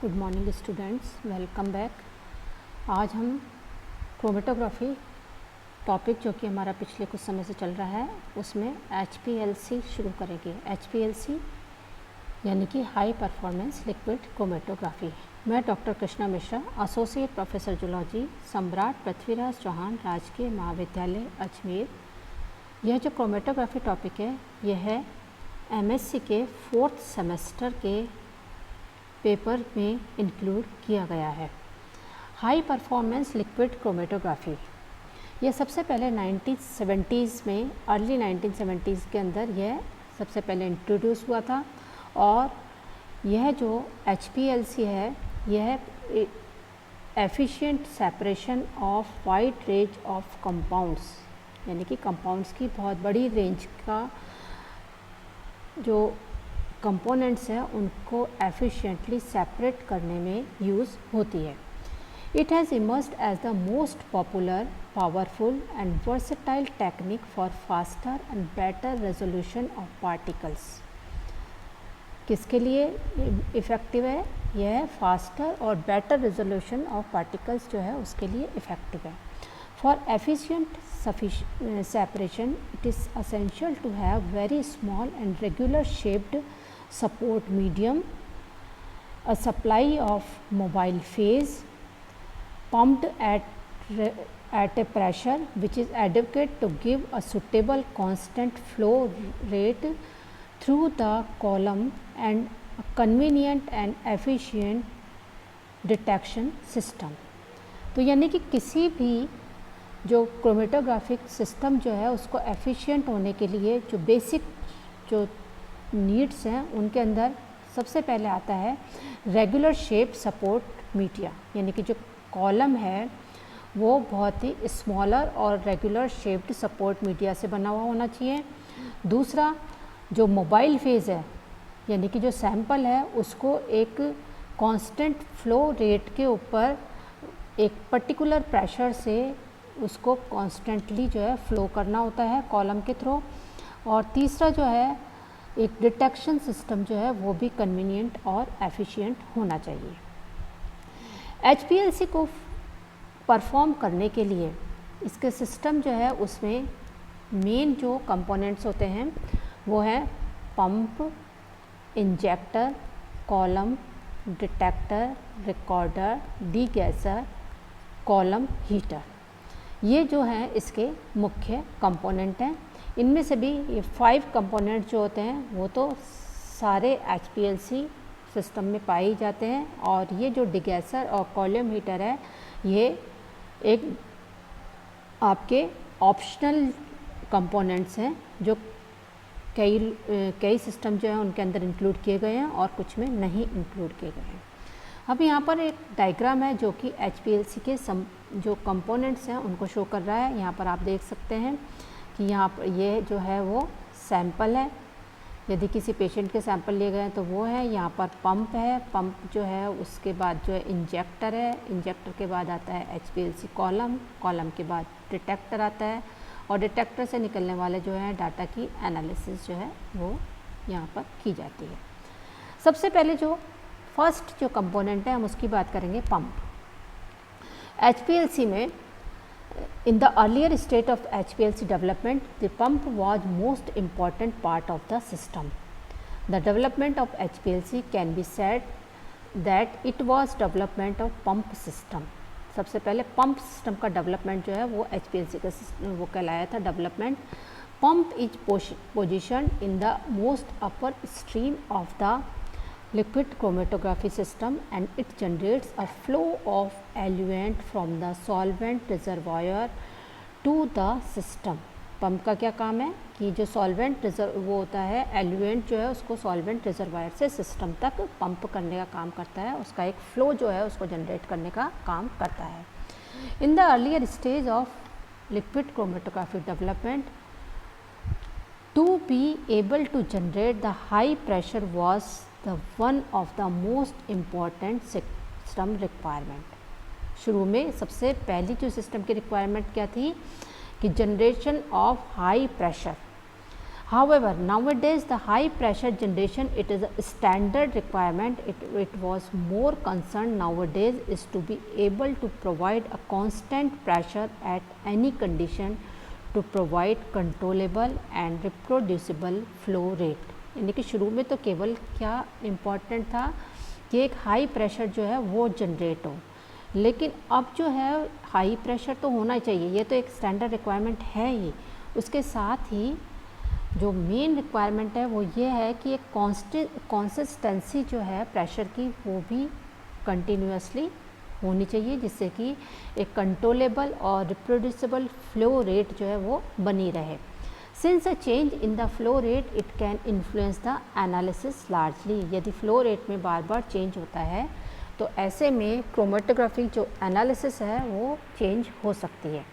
Good morning students, welcome back. आज हम chromatography topic जो कि हमारा पिछले कुछ समय से चल रहा है उसमें HPLC शुरू करेंगे। HPLC यानी कि हाई परफॉर्मेंस लिक्विड क्रोमेटोग्राफी। मैं doctor Krishna Mishra, associate professor zoology, सम्राट पृथ्वीराज चौहान राजकीय महाविद्यालय अजमेर। यह जो क्रोमेटोग्राफी टॉपिक है यह है MSc के 4th सेमेस्टर के पेपर में इंक्लूड किया गया है। हाई परफॉर्मेंस लिक्विड क्रोमेटोग्राफी यह सबसे पहले 1970s में, अर्ली 1970s के अंदर यह सबसे पहले इंट्रोड्यूस हुआ था। और यह जो HPLC है यह efficient separation of wide range of compounds, यानी कि कंपाउंड्स की बहुत बड़ी रेंज का जो कंपोनेंट्स हैं उनको एफिशिएंटली सेपरेट करने में यूज़ होती है। It has emerged as the most popular, powerful and versatile technique for faster and better resolution of particles. किसके लिए इफ़ेक्टिव है? यह फास्टर और बेटर रेजोल्यूशन ऑफ पार्टिकल्स जो है उसके लिए इफ़ेक्टिव है। For efficient separation, it is essential to have very small and regular shaped support medium, a supply of mobile phase pumped at a pressure which is adequate to give a suitable constant flow rate through the column, and a convenient and efficient detection system। तो यानी कि किसी भी जो chromatographic system जो है उसको efficient होने के लिए जो बेसिक जो नीड्स हैं उनके अंदर सबसे पहले आता है रेगुलर शेप सपोर्ट मीडिया, यानी कि जो कॉलम है वो बहुत ही स्मॉलर और रेगुलर शेप्ड सपोर्ट मीडिया से बना हुआ होना चाहिए। दूसरा, जो मोबाइल फेज़ है यानी कि जो सैंपल है उसको एक कांस्टेंट फ्लो रेट के ऊपर एक पर्टिकुलर प्रेशर से उसको कॉन्स्टेंटली जो है फ़्लो करना होता है कॉलम के थ्रू। और तीसरा जो है एक डिटेक्शन सिस्टम जो है वो भी कन्वीनियंट और एफिशिएंट होना चाहिए। HPLC को परफॉर्म करने के लिए इसके सिस्टम जो है उसमें मेन जो कंपोनेंट्स होते हैं वो है pump, injector, column, detector, recorder, degasser, column heater. ये जो हैं इसके मुख्य कंपोनेंट हैं। इनमें से भी ये 5 कंपोनेंट जो होते हैं वो तो सारे HPLC सिस्टम में पाए ही जाते हैं। और ये जो डिगैसर और कॉलम हीटर है ये एक आपके ऑप्शनल कंपोनेंट्स हैं जो कई सिस्टम जो है उनके अंदर इंक्लूड किए गए हैं और कुछ में नहीं इंक्लूड किए गए हैं। अब यहाँ पर एक डायग्राम है जो कि HPLC के जो कंपोनेंट्स हैं उनको शो कर रहा है। यहाँ पर आप देख सकते हैं कि यहाँ पर ये जो है वो सैंपल है। यदि किसी पेशेंट के सैंपल लिए गए हैं तो वो है। यहाँ पर पंप है, पंप जो है उसके बाद जो है इंजेक्टर है, इंजेक्टर के बाद आता है HPLC कॉलम, कॉलम के बाद डिटेक्टर आता है और डिटेक्टर से निकलने वाले जो है डाटा की एनालिसिस जो है वो यहाँ पर की जाती है। सबसे पहले जो फर्स्ट जो कंपोनेंट है हम उसकी बात करेंगे, पंप। HPLC में in the earlier state of HPLC development, the pump was most important part of the system. The development of HPLC can be said that it was development of pump system. सबसे पहले pump system का development जो है वो HPLC का वो कहलाया था development. Pump is position in the most upper stream of the liquid chromatography system and it generates a flow of eluent from the solvent reservoir to the system। Pump का क्या काम है कि जो सॉल्वेंट वो होता है एल्यूएंट जो है उसको सॉल्वेंट रिजर्वायर से सिस्टम तक पंप करने का काम करता है, उसका एक फ्लो जो है उसको जनरेट करने का काम करता है। In the earlier stage of liquid chromatography development, to be able to generate the high pressure was the one of the most important system requirement। शुरू में सबसे पहली जो सिस्टम की रिक्वायरमेंट क्या थी कि generation of high pressure. However, nowadays the high pressure generation, it is a standard requirement. It was more concerned nowadays is to be able to provide a constant pressure at any condition to provide controllable and reproducible flow rate. यानी कि शुरू में तो केवल क्या important था कि एक हाई प्रेशर जो है वो जनरेट हो, लेकिन अब जो है हाई प्रेशर तो होना चाहिए, ये तो एक स्टैंडर्ड रिक्वायरमेंट है ही। उसके साथ ही जो मेन रिक्वायरमेंट है वो ये है कि एक कंसिस्टेंसी जो है प्रेशर की वो भी कंटिन्यूसली होनी चाहिए, जिससे कि एक कंट्रोलेबल और रिप्रोड्यूसिबल फ्लो रेट जो है वो बनी रहे। Since a change in the flow rate it can influence the analysis largely. यदि फ्लो रेट में बार बार चेंज होता है तो ऐसे में क्रोमेटोग्राफी जो एनालिसिस है वो चेंज हो सकती है।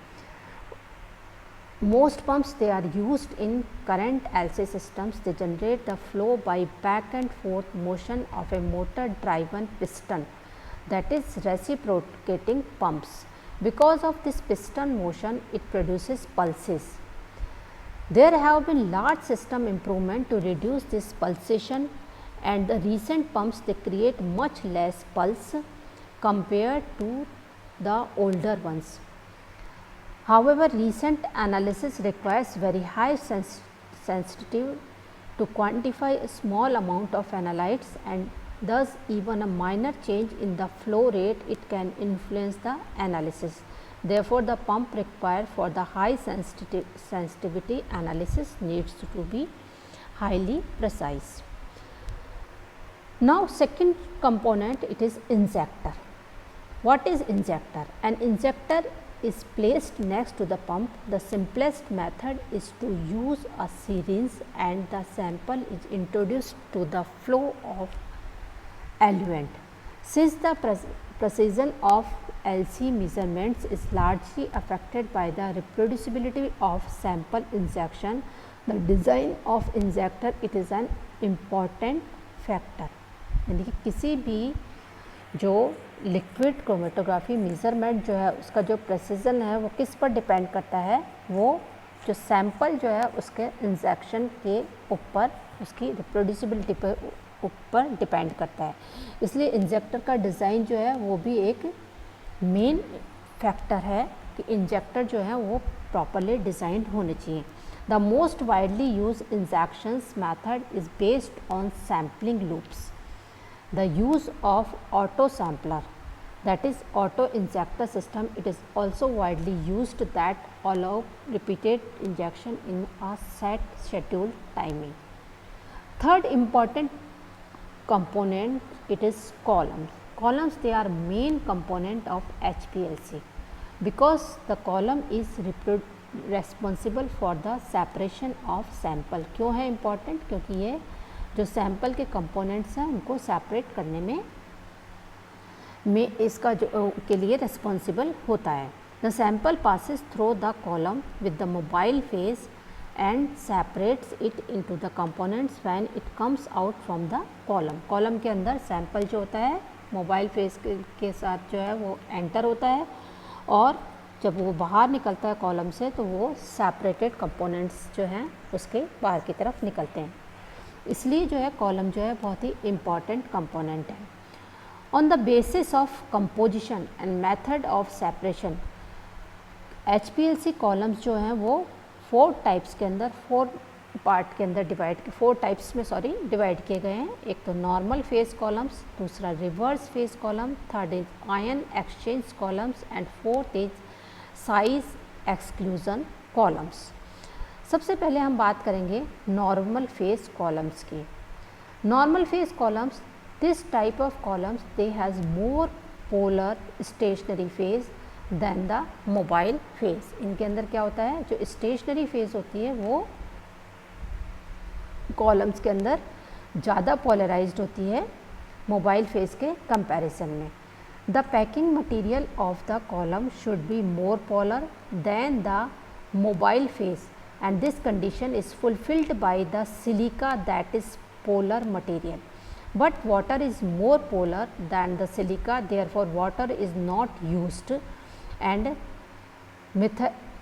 Most pumps they are used in current LC systems. They generate the flow by back and forth motion of a motor driven piston, that is reciprocating pumps. Because of this piston motion it produces pulses. There have been large system improvement to reduce this pulsation, and the recent pumps they create much less pulse compared to the older ones. However, recent analysis requires very high sensitivity to quantify a small amount of analytes, and thus even a minor change in the flow rate it can influence the analysis. Therefore, the pump required for the high sensitivity analysis needs to be highly precise. Now, second component, it is injector. What is injector? An injector is placed next to the pump. The simplest method is to use a syringe and the sample is introduced to the flow of eluent. Since the precision of LC measurements is largely affected by the reproducibility of sample injection, the design of injector it is an important factor. यानी कि किसी भी जो liquid chromatography measurement जो है उसका जो precision है वो किस पर डिपेंड करता है, वो जो सैंपल जो है उसके इंजेक्शन के ऊपर, उसकी रिप्रोड्यूसिबिलिटी पर ऊपर डिपेंड करता है। इसलिए इंजेक्टर का डिज़ाइन जो है वो भी एक मेन फैक्टर है कि इंजेक्टर जो है वो प्रॉपरली डिज़ाइंड होने चाहिए। The most widely use injections method is based on sampling loops. The use of auto sampler, that is auto injector system, it is also widely used that allow repeated injection in a set scheduled timing. Third important component, it is columns. Columns they are main component of HPLC because the column is responsible for the separation of sample. क्यों है important? क्योंकि ये जो sample के components हैं उनको separate करने में इसका जो के लिए रिस्पॉन्सिबल होता है। The sample passes through the column with the mobile face and separates it into the components when it comes out from the column. Column के अंदर सैंपल जो होता है मोबाइल फेस के साथ जो है वो एंटर होता है, और जब वो बाहर निकलता है कॉलम से तो वो सेपरेटेड कंपोनेंट्स जो हैं उसके बाहर की तरफ निकलते हैं। इसलिए जो है कॉलम जो है बहुत ही इम्पॉर्टेंट कंपोनेंट है। On the basis of composition and method of separation, HPLC columns जो हैं वो 4 टाइप्स के अंदर, 4 पार्ट के अंदर डिवाइड किए गए हैं। एक तो नॉर्मल फेस कॉलम्स, दूसरा reverse phase column, third is ion exchange columns and fourth is size exclusion columns. सबसे पहले हम बात करेंगे नॉर्मल फेस कॉलम्स की। Normal phase columns, this type of columns they has more polar stationary phase than the mobile phase. इनके अंदर क्या होता है, जो स्टेशनरी फेज होती है वो कॉलम्स के अंदर ज़्यादा पोलराइज्ड होती है मोबाइल फेस के कंपैरिजन में। The packing material of the column should be more polar than the mobile phase, and this condition is fulfilled by the silica, that is polar material. But water is more polar than the silica, therefore water is not used, and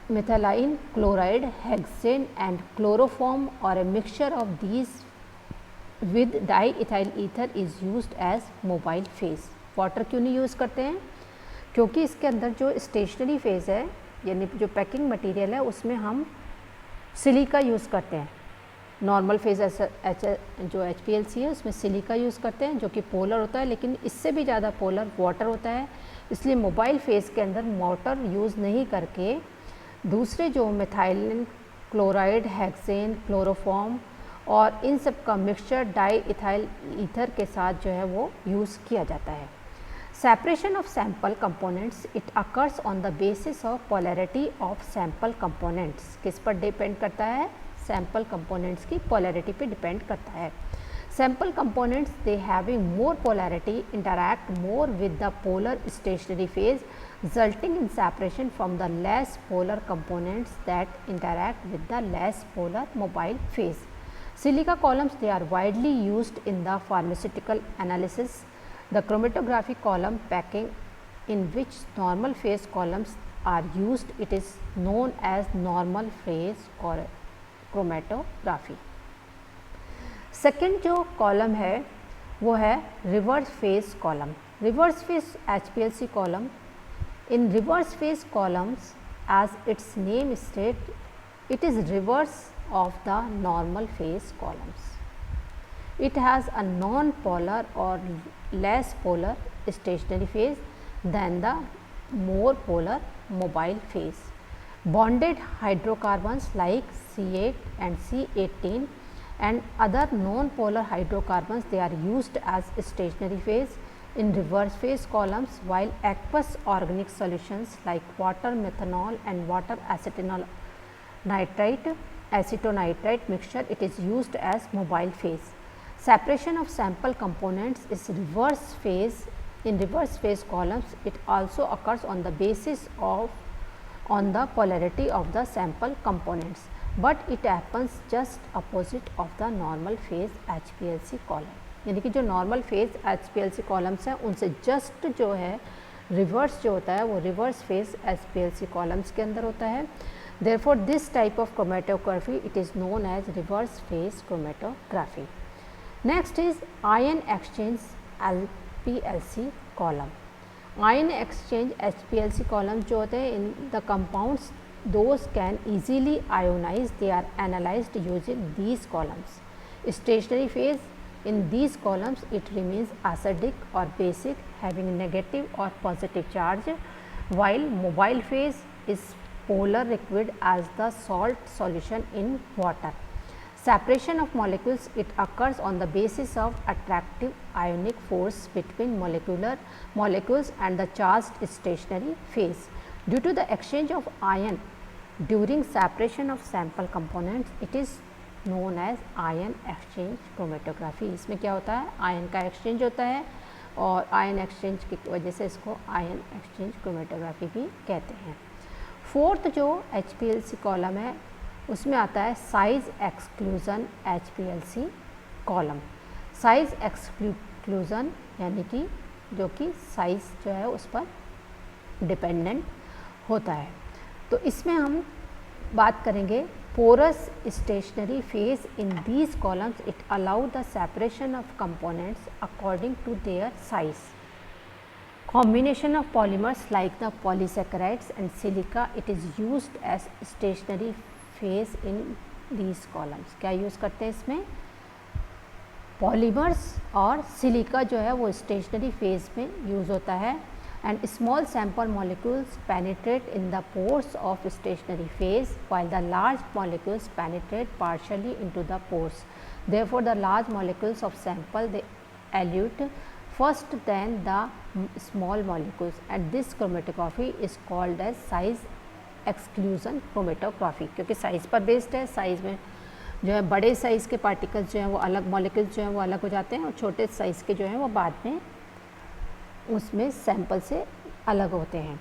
methylene chloride, hexane and chloroform or a mixture of these with diethyl ether is used as mobile phase। Water क्यों नहीं use करते हैं? क्योंकि इसके अंदर जो stationery phase है यानी जो पैकिंग मटेरियल है उसमें हम सिलिका यूज़ करते हैं। नॉर्मल फेज़ जो HPLC है उसमें सिलिका यूज़ करते हैं जो कि पोलर होता है, लेकिन इससे भी ज़्यादा पोलर वाटर होता है। इसलिए मोबाइल फेज़ के अंदर वाटर यूज़ नहीं करके दूसरे जो मिथाइलिन क्लोराइड, हेक्सेन, क्लोरोफॉर्म और इन सब का मिक्सचर डाईइथाइल ईथर के साथ जो है वो यूज़ किया जाता है। Separation of sample components it occurs on the basis of polarity of sample components. किस पर डिपेंड करता है? सैम्पल कंपोनेंट्स की पोलैरिटी पे डिपेंड करता है। Sample components they having more polarity interact more with the polar stationary phase resulting in separation from the less polar components that interact with the less polar mobile phase. Silica columns, they are widely used in the pharmaceutical analysis. The chromatography column packing in which normal phase columns are used, it is known as normal phase chromatography. Second जो column है वो है reverse phase column. Reverse phase HPLC column. In reverse phase columns, as its name states, it is reverse of the normal phase columns. It has a non-polar or less polar stationary phase than the more polar mobile phase. Bonded hydrocarbons like C8 and C18 and other non-polar hydrocarbons, they are used as stationary phase in reverse phase columns, while aqueous organic solutions like water methanol and water acetonitrite mixture, it is used as mobile phase. Separation of sample components is reverse phase. In reverse phase columns, it also occurs on the basis of on the polarity of the sample components, but it happens just opposite of the normal phase HPLC column। यानी कि जो normal phase HPLC columns हैं उनसे just जो है reverse जो होता है वो रिवर्स फेज HPLC कॉलम्स के अंदर होता है। Therefore this type of chromatography it is known as reverse phase chromatography. Next is ion exchange HPLC column. Ion exchange HPLC column जो होते हैं in the compounds those can easily ionise, they are analysed using these columns. Stationary phase, in these columns it remains acidic or basic having negative or positive charge, while mobile phase is polar liquid as the salt solution in water. Separation of molecules, it occurs on the basis of attractive ionic force between molecules and the charged stationary phase. Due to the exchange of ion during separation of sample components, it is known as ion exchange chromatography. इसमें क्या होता है? Ion का exchange होता है और ion exchange की वजह से इसको आयन एक्सचेंज क्रोमेटोग्राफी भी कहते हैं। फोर्थ जो HPLC कॉलम है उसमें आता है size exclusion HPLC column. Size exclusion यानी कि जो कि साइज जो है उस पर डिपेंडेंट होता है। तो इसमें हम बात करेंगे porous stationary phase. In these columns it allow the separation of components according to their size. Combination of polymers like the polysaccharides and silica, it is used as stationary phase in these columns. क्या use करते हैं इसमें? Polymers और silica जो है वो stationary phase में use होता है। and small sample molecules penetrate in the pores of stationary phase, while the large molecules penetrate partially into the pores. Therefore, the large molecules of sample they elute first than the small molecules, and this chromatography is called as size exclusion chromatography। क्योंकि size पर based है, size में जो है बड़े size के particles जो हैं वो अलग, मॉलिक्यूल्स जो हैं वो अलग हो जाते हैं और छोटे साइज़ के जो हैं वो बाद में उसमें सैंपल से अलग होते हैं।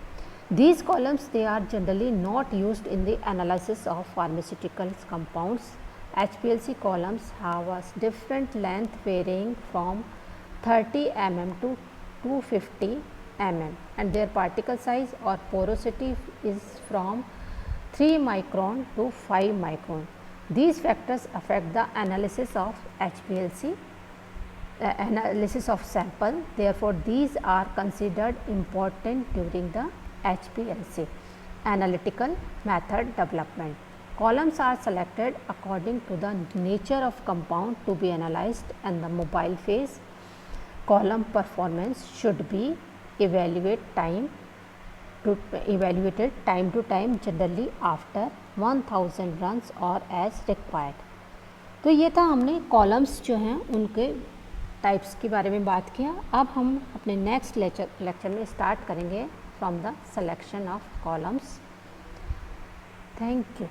These columns they are generally not used in the analysis of pharmaceutical compounds. HPLC columns have a different length varying from 30 mm to 250 mm and their particle size or porosity is from 3 micron to 5 micron. These factors affect the analysis of HPLC, analysis of sample. Therefore, these are considered important during the HPLC analytical method development. Columns are selected according to the nature of compound to be analyzed, and the mobile phase column performance should be evaluated time to time, generally after 1000 runs or as required. तो ये था, हमने columns जो हैं उनके types के बारे में बात किया. अब हम अपने नेक्स्ट लेक्चर में स्टार्ट करेंगे from the selection of columns. Thank you.